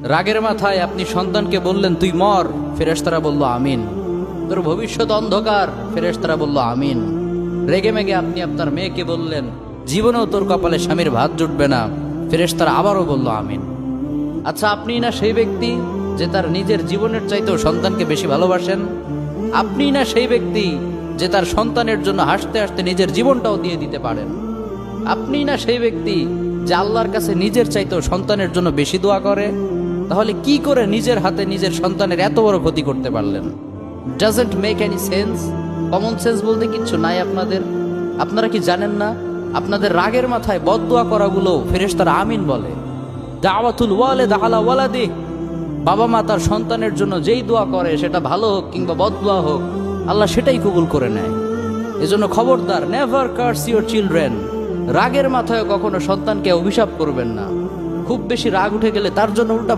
রাগের মাথায় আপনি সন্তানকে বললেন তুই মর, ফেরেশতারা বলল আমিন। তোর ভবিষ্যৎ অন্ধকার, ফেরেশতারা বলল আমিন। রেগে মেগে আপনি আপনার মেয়েকে বললেন জীবনেও তোর কপালে স্বামীর ভাত জুটবে না, ফেরেশতারা আবারও বলল আমিন। আচ্ছা, আপনি না সেই ব্যক্তি যে তার নিজের জীবনের চাইতেও সন্তানকে বেশি ভালোবাসেন? আপনি না সেই ব্যক্তি যে তার সন্তানের জন্য হাসতে হাসতে নিজের জীবনটাও দিয়ে দিতে পারেন? আপনি না সেই ব্যক্তি যে আল্লাহর কাছে নিজের চাইতেও সন্তানের জন্য বেশি দোয়া করে? তাহলে কি করে নিজের হাতে নিজের সন্তানের এত বড় ক্ষতি করতে পারলেন? Doesn't make any sense. Common sense বলতে কিচ্ছু নাই আপনাদের। আপনারা কি জানেন না আপনাদের রাগের মাথায় বদদোয়া করাগুলো ফেরেশতারা আমিন বলে? দাওয়াতুল ওয়ালিদ আলা ওয়ালাদি, বাবা মা তার সন্তানের জন্য যেই দোয়া করে সেটা ভালো হোক কিংবা বদদোয়া হোক, আল্লাহ সেটাই কবুল করে নেয়। এজন্য খবরদার, নেভার কার্স ইউর চিলড্রেন। রাগের মাথায় কখনো সন্তানকে অভিশাপ করবেন না। খুব বেশি রাগ উঠে গেলে তার জন্য উল্টা